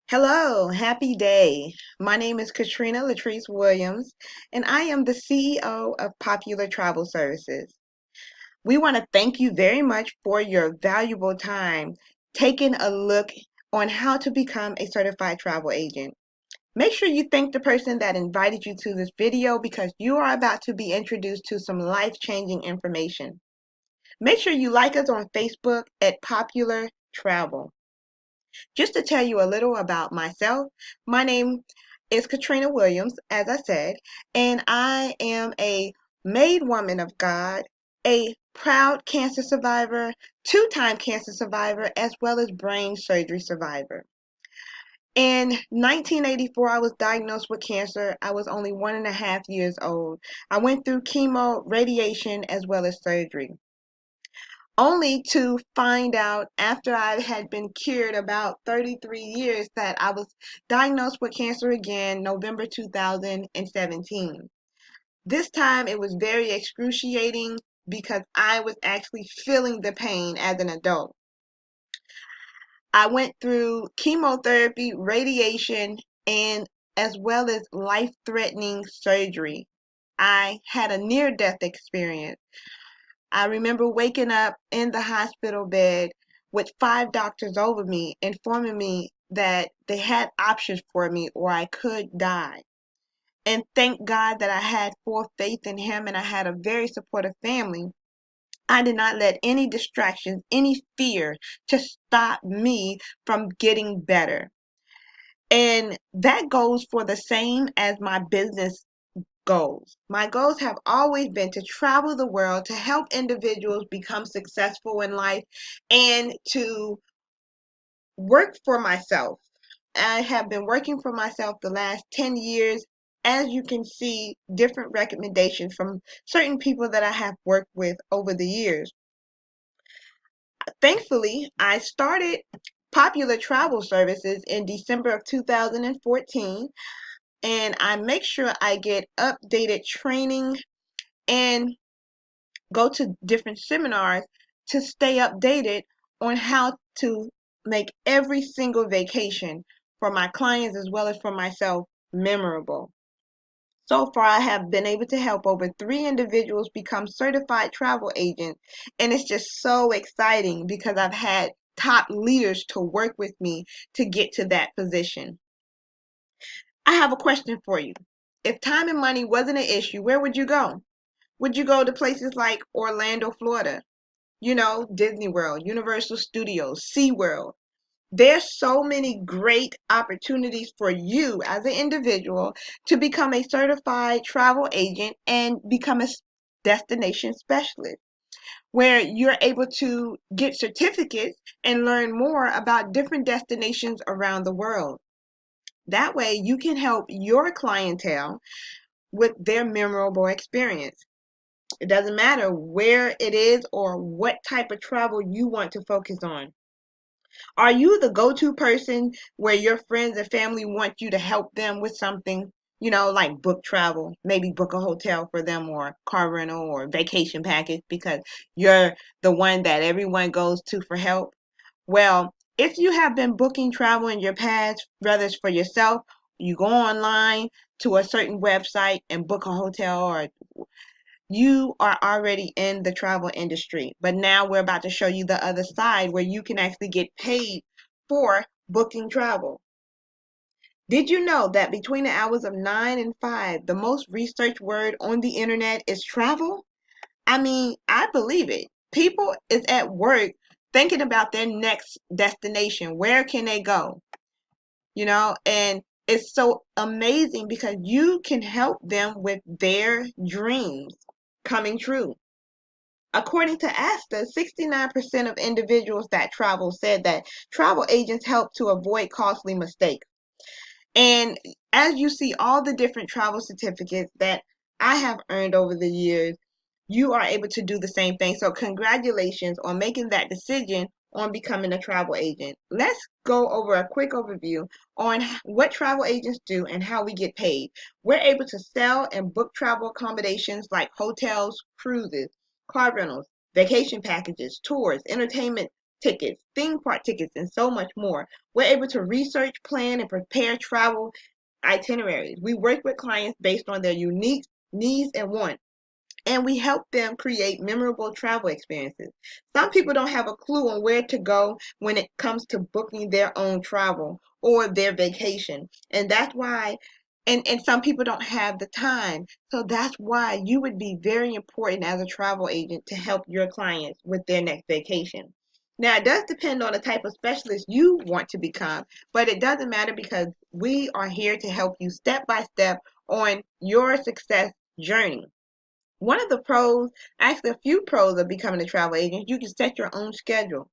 Hello, happy day. My name is Katrina Latrice Williams, and I am the CEO of Popular Travel Services. We want to thank you very much for your valuable time taking a look on how to become a certified travel agent. Make sure you thank the person that invited you to this video because you are about to be introduced to some life-changing information. Make sure you like us on Facebook at Popular Travel. Just to tell you a little about myself, my name is Katrina Williams, as I said, and I am a made woman of God, a proud cancer survivor, two-time cancer survivor, as well as brain surgery survivor. In 1984, I was diagnosed with cancer. I was only 1.5 years old. I went through chemo, radiation, as well as surgery, only to find out after I had been cured about 33 years that I was diagnosed with cancer again November 2017. This time it was very excruciating because I was actually feeling the pain as an adult. I went through chemotherapy, radiation, and as well as life-threatening surgery. I had a near-death experience. I remember waking up in the hospital bed with 5 doctors over me, informing me that they had options for me or I could die. And thank God that I had full faith in Him and I had a very supportive family. I did not let any distractions, any fear to stop me from getting better. And that goes for the same as my business goals. My goals have always been to travel the world to help individuals become successful in life and to work for myself. I have been working for myself the last 10 years. As you can see, different recommendations from certain people that I have worked with over the years. Thankfully, I started Popular Travel Services in December of 2014, and I make sure I get updated training and go to different seminars to stay updated on how to make every single vacation for my clients as well as for myself memorable. So far, I have been able to help over 3 individuals become certified travel agents, and it's just so exciting because I've had top leaders to work with me to get to that position. I have a question for you. If time and money wasn't an issue, where would you go? Would you go to places like Orlando, Florida? Disney World, Universal Studios, SeaWorld. There's so many great opportunities for you as an individual to become a certified travel agent and become a destination specialist, where you're able to get certificates and learn more about different destinations around the world. That way, you can help your clientele with their memorable experience. It doesn't matter where it is or what type of travel you want to focus on. Are you the go-to person where your friends and family want you to help them with something, like book travel, maybe book a hotel for them or car rental or vacation package because you're the one that everyone goes to for help? Well, if you have been booking travel in your past, whether it's for yourself, you go online to a certain website and book a hotel, or you are already in the travel industry. But now we're about to show you the other side where you can actually get paid for booking travel. Did you know that between the hours of 9 and 5, the most researched word on the internet is travel? I mean, I believe it. People is at work thinking about their next destination. Where can they go? And it's so amazing because you can help them with their dreams coming true. According to ASTA, 69% of individuals that travel said that travel agents help to avoid costly mistakes. And as you see all the different travel certificates that I have earned over the years, you are able to do the same thing. So congratulations on making that decision on becoming a travel agent. Let's go over a quick overview on what travel agents do and how we get paid. We're able to sell and book travel accommodations like hotels, cruises, car rentals, vacation packages, tours, entertainment tickets, theme park tickets, and so much more. We're able to research, plan, and prepare travel itineraries. We work with clients based on their unique needs and wants, and we help them create memorable travel experiences. Some people don't have a clue on where to go when it comes to booking their own travel or their vacation. And that's why, and some people don't have the time. So that's why you would be very important as a travel agent to help your clients with their next vacation. Now, it does depend on the type of specialist you want to become, but it doesn't matter because we are here to help you step by step on your success journey. One of the pros, actually a few pros of becoming a travel agent, you can set your own schedule.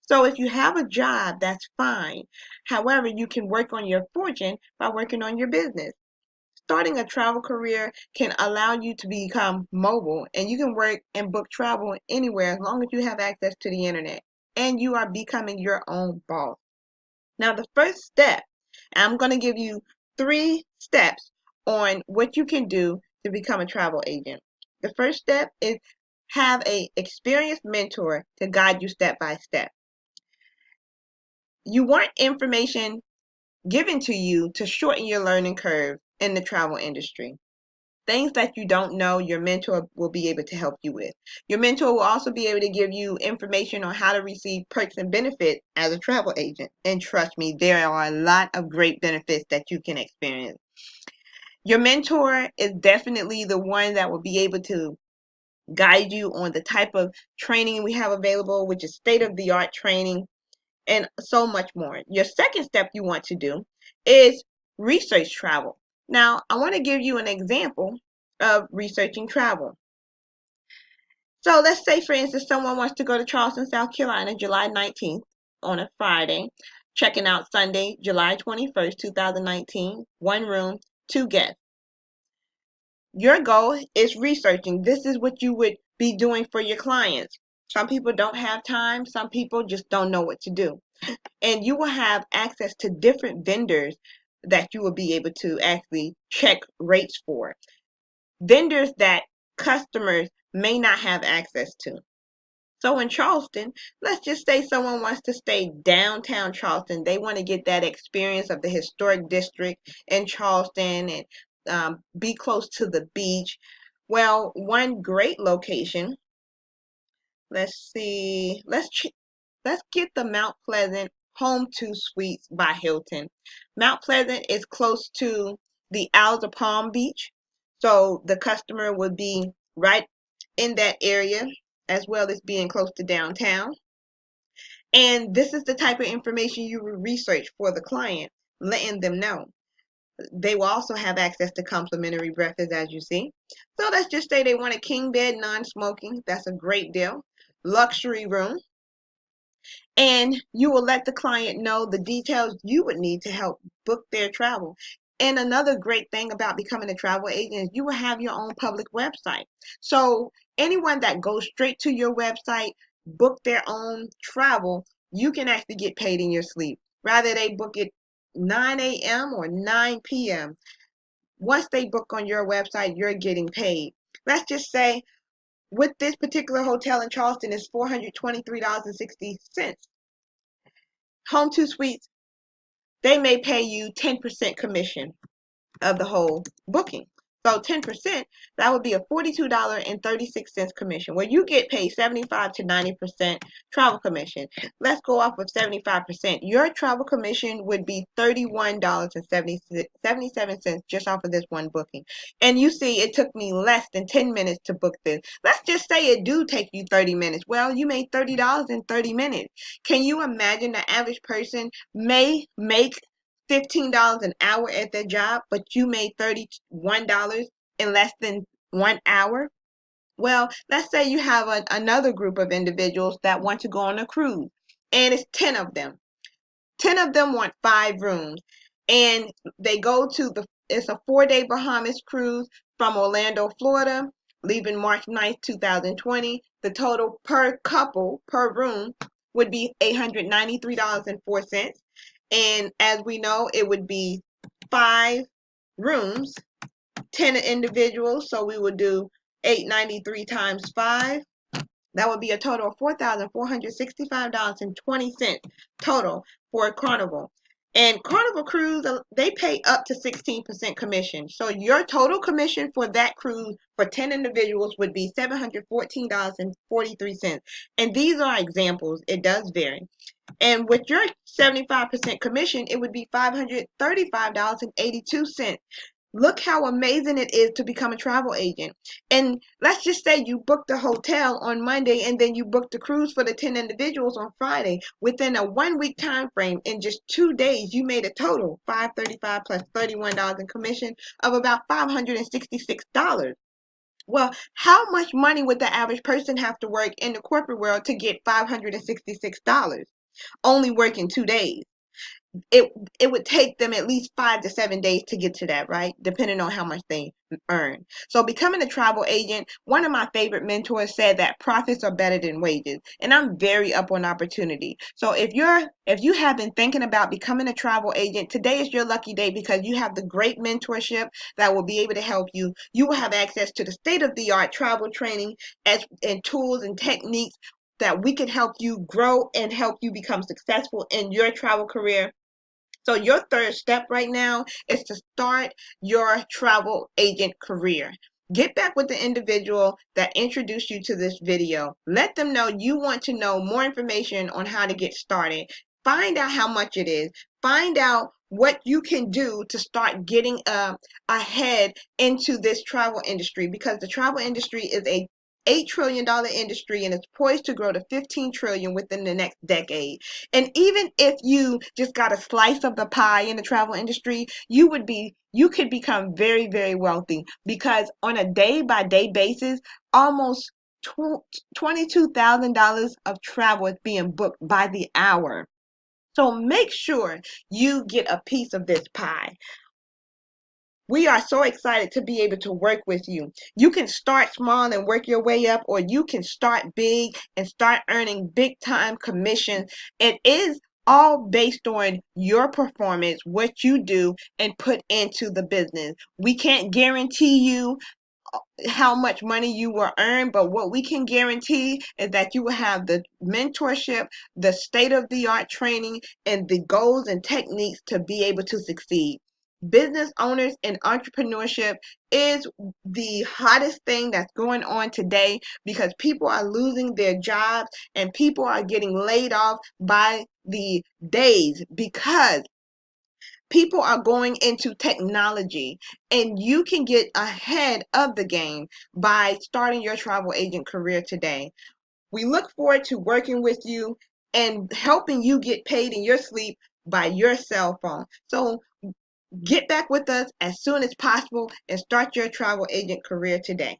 So if you have a job, that's fine. However, you can work on your fortune by working on your business. Starting a travel career can allow you to become mobile, and you can work and book travel anywhere as long as you have access to the internet and you are becoming your own boss. Now, the first step, I'm going to give you 3 steps on what you can do to become a travel agent. The first step is have a experienced mentor to guide you step by step. You want information given to you to shorten your learning curve in the travel industry. Things that you don't know, your mentor will be able to help you with. Your mentor will also be able to give you information on how to receive perks and benefits as a travel agent. And trust me, there are a lot of great benefits that you can experience. Your mentor is definitely the one that will be able to guide you on the type of training we have available, which is state of the art training, and so much more. Your second step you want to do is research travel. Now, I want to give you an example of researching travel. So let's say, for instance, someone wants to go to Charleston, South Carolina, July 19th on a Friday, checking out Sunday, July 21st, 2019, one room, 2 guests. Your goal is researching. This is what you would be doing for your clients. Some people don't have time. Some people just don't know what to do. And you will have access to different vendors that you will be able to actually check rates for. Vendors that customers may not have access to. So in Charleston, let's just say someone wants to stay downtown Charleston. They want to get that experience of the historic district in Charleston and be close to the beach. Well, one great location, let's see, let's get the Mount Pleasant Home2 Suites by Hilton. Mount Pleasant is close to the Isles of Palm Beach, so the customer would be right in that area as well as being close to downtown. And this is the type of information you would research for the client, letting them know. They will also have access to complimentary breakfast, as you see. So let's just say they want a king bed, non-smoking. That's a great deal. Luxury room, and you will let the client know the details you would need to help book their travel. And another great thing about becoming a travel agent is you will have your own public website. So anyone that goes straight to your website, book their own travel, you can actually get paid in your sleep. Rather they book it 9 a.m. or 9 p.m. Once they book on your website, you're getting paid. Let's just say with this particular hotel in Charleston is $423.60. Home2 Suites, they may pay you 10% commission of the whole booking. So 10%, that would be a $42.36 commission, where you get paid 75 to 90% travel commission. Let's go off of 75%. Your travel commission would be $31.77 just off of this one booking. And you see, it took me less than 10 minutes to book this. Let's just say it do take you 30 minutes. Well, you made $30 in 30 minutes. Can you imagine the average person may make $15 an hour at their job, but you made $31 in less than 1 hour? Well, let's say you have another group of individuals that want to go on a cruise, and it's 10 of them. 10 of them want 5 rooms, and they go to it's a 4-day Bahamas cruise from Orlando, Florida, leaving March 9th, 2020. The total per couple, per room, would be $893.04. And as we know, it would be 5 rooms, 10 individuals. So we would do 893 times 5. That would be a total of $4,465.20 total for Carnival. And Carnival Cruise, they pay up to 16% commission. So your total commission for that cruise for 10 individuals would be $714.43. And these are examples. It does vary. And with your 75% commission, it would be $535.82. Look how amazing it is to become a travel agent. And let's just say you booked the hotel on Monday and then you booked the cruise for the 10 individuals on Friday. Within a 1 week time frame, in just 2 days, you made a total $535 plus $31 in commission of about $566. Well, how much money would the average person have to work in the corporate world to get $566? Only working 2 days. It would take them at least 5 to 7 days to get to that, right? Depending on how much they earn. So becoming a travel agent, one of my favorite mentors said that profits are better than wages. And I'm very up on opportunity. So if you have been thinking about becoming a travel agent, today is your lucky day because you have the great mentorship that will be able to help you. You will have access to the state-of-the-art travel training and tools and techniques that we can help you grow and help you become successful in your travel career. So your third step right now is to start your travel agent career. Get back with the individual that introduced you to this video. Let them know you want to know more information on how to get started. Find out how much it is. Find out what you can do to start getting ahead into this travel industry, because the travel industry is a $8 trillion industry and it's poised to grow to 15 trillion within the next decade. And even if you just got a slice of the pie in the travel industry, you could become very, very wealthy, because on a day by day basis, almost $22,000 of travel is being booked by the hour. So make sure you get a piece of this pie. We are so excited to be able to work with you. You can start small and work your way up, or you can start big and start earning big time commission. It is all based on your performance, what you do and put into the business. We can't guarantee you how much money you will earn, but what we can guarantee is that you will have the mentorship, the state of the art training, and the goals and techniques to be able to succeed. Business owners and entrepreneurship is the hottest thing that's going on today, because people are losing their jobs and people are getting laid off by the days because people are going into technology, and you can get ahead of the game by starting your travel agent career today. We look forward to working with you and helping you get paid in your sleep by your cell phone. So get back with us as soon as possible and start your travel agent career today.